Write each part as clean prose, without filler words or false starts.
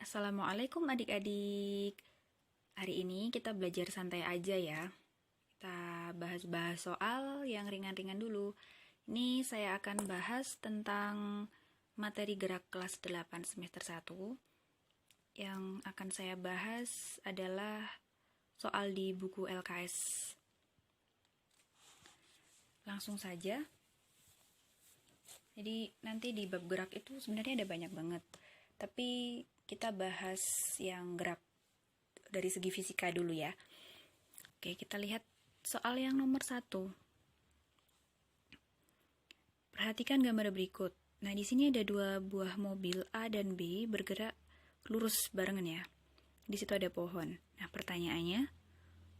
Assalamualaikum adik-adik. Hari ini kita belajar santai aja ya. Kita bahas-bahas soal yang ringan-ringan dulu. Ini saya akan bahas tentang materi gerak kelas 8 semester 1. Yang akan saya bahas adalah soal di buku LKS. Langsung saja. Jadi nanti di bab gerak itu sebenarnya ada banyak banget. Tapi kita bahas yang gerak dari segi fisika dulu ya. Oke, kita lihat soal yang nomor 1. Perhatikan gambar berikut. Nah, di sini ada dua buah mobil A dan B bergerak lurus barengan ya. Di situ ada pohon. Nah, pertanyaannya,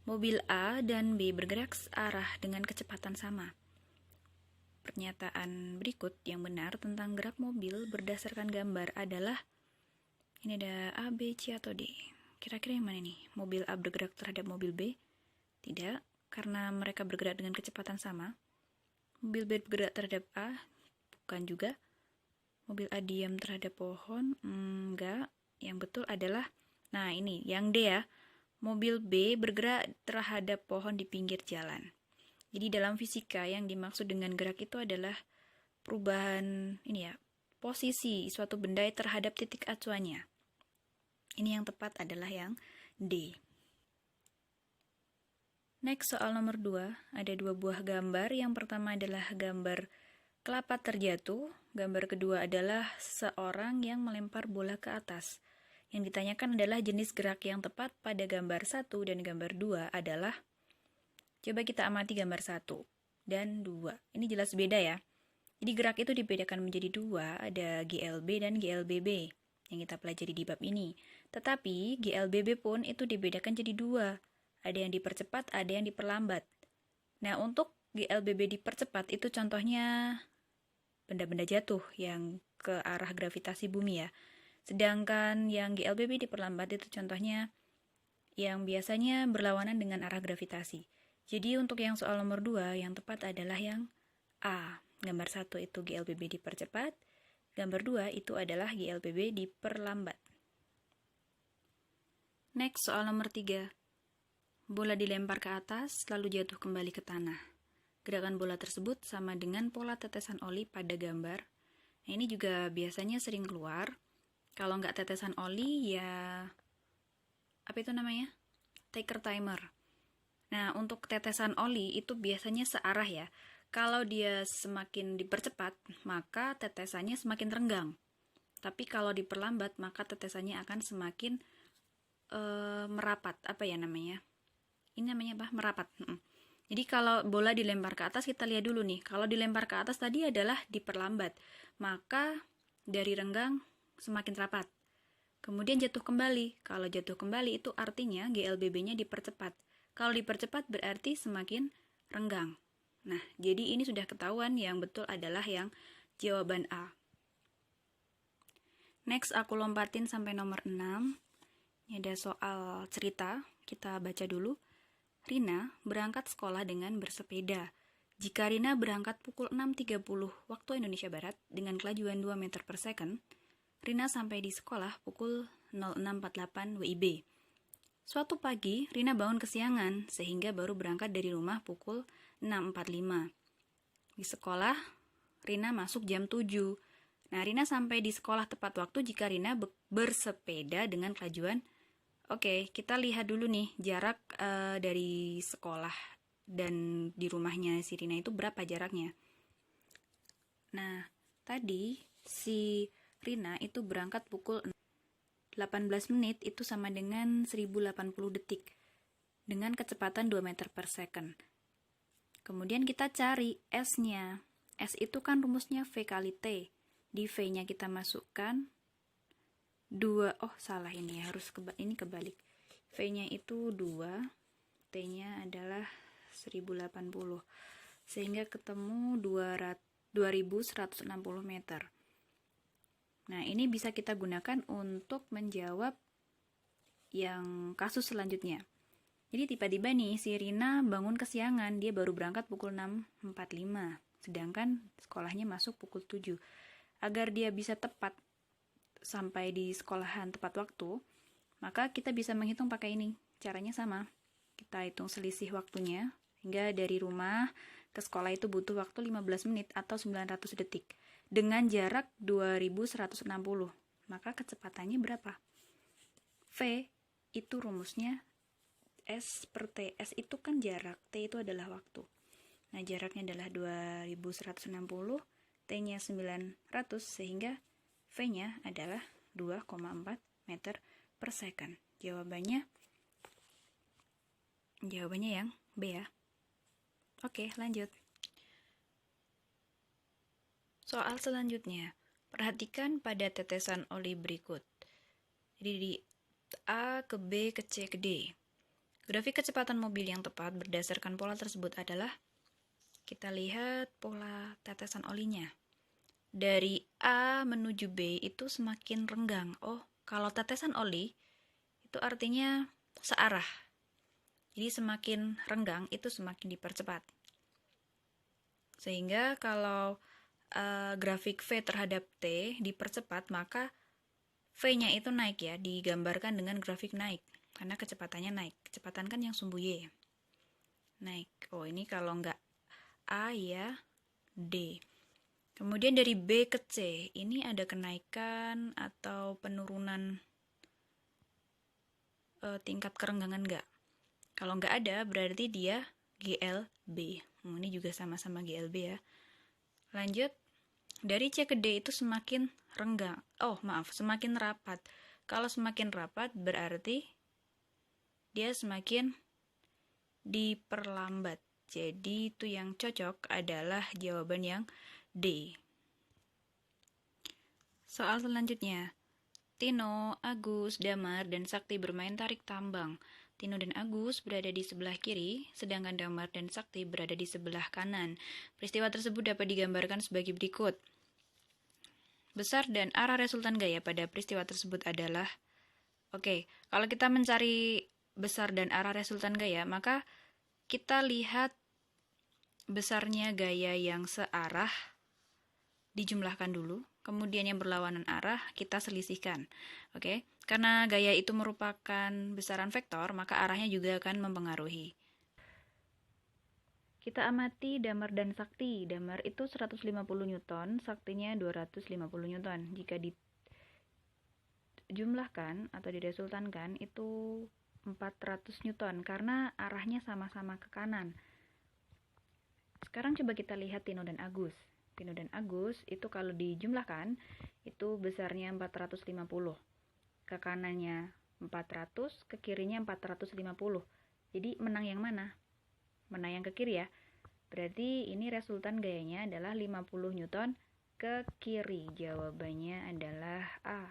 mobil A dan B bergerak searah dengan kecepatan sama. Pernyataan berikut yang benar tentang gerak mobil berdasarkan gambar adalah ini ada A, B, C, atau D. Kira-kira yang mana nih? Mobil A bergerak terhadap mobil B? Tidak, karena mereka bergerak dengan kecepatan sama. Mobil B bergerak terhadap A? Bukan juga. Mobil A diam terhadap pohon? Enggak. Yang betul adalah, nah ini, yang D ya. Mobil B bergerak terhadap pohon di pinggir jalan. Jadi dalam fisika yang dimaksud dengan gerak itu adalah perubahan ini ya, posisi suatu benda terhadap titik acuannya. Ini yang tepat adalah yang D. Next, soal nomor 2. Ada dua buah gambar. Yang pertama adalah gambar kelapa terjatuh. Gambar kedua adalah seorang yang melempar bola ke atas. Yang ditanyakan adalah jenis gerak yang tepat pada gambar 1 dan gambar 2 adalah, coba kita amati gambar 1 dan 2. Ini jelas beda ya. Jadi gerak itu dibedakan menjadi dua, ada GLB dan GLBB yang kita pelajari di bab ini. Tetapi GLBB pun itu dibedakan jadi dua, ada yang dipercepat, ada yang diperlambat. Nah, untuk GLBB dipercepat itu contohnya benda-benda jatuh yang ke arah gravitasi bumi ya. Sedangkan yang GLBB diperlambat itu contohnya yang biasanya berlawanan dengan arah gravitasi. Jadi untuk yang soal nomor 2 yang tepat adalah yang A. Gambar 1 itu GLBB dipercepat, gambar 2 itu adalah GLBB diperlambat. Next, soal nomor 3. Bola dilempar ke atas, lalu jatuh kembali ke tanah. Gerakan bola tersebut sama dengan pola tetesan oli pada gambar. Nah, ini juga biasanya sering keluar. Kalau nggak tetesan oli, ya apa itu namanya? Taker timer. Nah, untuk tetesan oli itu biasanya searah ya. Kalau dia semakin dipercepat, maka tetesannya semakin renggang. Tapi kalau diperlambat, maka tetesannya akan semakin merapat. Apa ya namanya? Ini namanya apa? Merapat. Jadi kalau bola dilempar ke atas, kita lihat dulu nih. Kalau dilempar ke atas tadi adalah diperlambat. Maka dari renggang semakin rapat. Kemudian jatuh kembali. Kalau jatuh kembali itu artinya GLBB-nya dipercepat. Kalau dipercepat berarti semakin renggang. Nah, jadi ini sudah ketahuan yang betul adalah yang jawaban A. Next, aku lompatin sampai nomor 6. Ini ada soal cerita, kita baca dulu. Rina berangkat sekolah dengan bersepeda. Jika Rina berangkat pukul 6.30 waktu Indonesia Barat dengan kelajuan 2 meter per second, Rina sampai di sekolah pukul 06.48 WIB. Suatu pagi, Rina bangun kesiangan sehingga baru berangkat dari rumah pukul 6.45. Di sekolah, Rina masuk jam 7. Nah, Rina sampai di sekolah tepat waktu jika Rina bersepeda dengan kelajuan. Oke, kita lihat dulu nih jarak dari sekolah dan di rumahnya si Rina itu berapa jaraknya. Nah, tadi si Rina itu berangkat pukul 18 menit itu sama dengan 1080 detik dengan kecepatan 2 meter per second. Kemudian kita cari S-nya. S itu kan rumusnya V kali T. Di V-nya kita masukkan 2. Oh, salah ini harus ini kebalik. V-nya itu 2, T-nya adalah 1080. Sehingga ketemu 2160 meter. Nah, ini bisa kita gunakan untuk menjawab yang kasus selanjutnya. Jadi tiba-tiba nih si Rina bangun kesiangan, dia baru berangkat pukul 6.45, sedangkan sekolahnya masuk pukul 7. Agar dia bisa tepat sampai di sekolahan tepat waktu, maka kita bisa menghitung pakai ini. Caranya sama. Kita hitung selisih waktunya, hingga dari rumah ke sekolah itu butuh waktu 15 menit atau 900 detik. Dengan jarak 2160. Maka kecepatannya berapa? V itu rumusnya S per T. S itu kan jarak, T itu adalah waktu. Nah, jaraknya adalah 2160, T-nya 900, sehingga V-nya adalah 2,4 meter per second. Jawabannya yang B ya. Oke, lanjut. Soal selanjutnya, perhatikan pada tetesan oli berikut. Jadi di A ke B ke C ke D. Grafik kecepatan mobil yang tepat berdasarkan pola tersebut adalah, kita lihat pola tetesan olinya. Dari A menuju B itu semakin renggang. Oh, kalau tetesan oli itu artinya searah. Jadi semakin renggang itu semakin dipercepat. Sehingga kalau grafik V terhadap T dipercepat, maka V-nya itu naik ya, digambarkan dengan grafik naik. Karena kecepatannya naik. Kecepatan kan yang sumbu Y. Naik. Oh, ini kalau nggak A ya D. Kemudian dari B ke C, ini ada kenaikan atau penurunan tingkat kerenggangan nggak? Kalau nggak ada, berarti dia GLB. Ini juga sama-sama GLB ya. Lanjut, dari C ke D itu semakin renggang. Semakin rapat. Kalau semakin rapat, berarti dia semakin diperlambat. Jadi itu yang cocok adalah jawaban yang D. Soal selanjutnya. Tino, Agus, Damar, dan Sakti bermain tarik tambang. Tino dan Agus berada di sebelah kiri, sedangkan Damar dan Sakti berada di sebelah kanan. Peristiwa tersebut dapat digambarkan sebagai berikut. Besar dan arah resultan gaya pada peristiwa tersebut adalah, kalau kita mencari besar dan arah resultan gaya, maka kita lihat besarnya gaya yang searah dijumlahkan dulu, kemudian yang berlawanan arah kita selisihkan. Karena gaya itu merupakan besaran vektor, maka arahnya juga akan mempengaruhi. Kita amati Damar dan Sakti. Damar itu 150 Newton, Saktinya 250 Newton. Jika dijumlahkan atau diresultankan itu 400 Newton karena arahnya sama-sama ke kanan. Sekarang coba kita lihat Tino dan Agus. Tino dan Agus itu kalau dijumlahkan itu besarnya 450. Ke kanannya 400, ke kirinya 450. Jadi menang yang mana? Menang yang ke kiri ya. Berarti ini resultan gayanya adalah 50 Newton ke kiri. Jawabannya adalah A.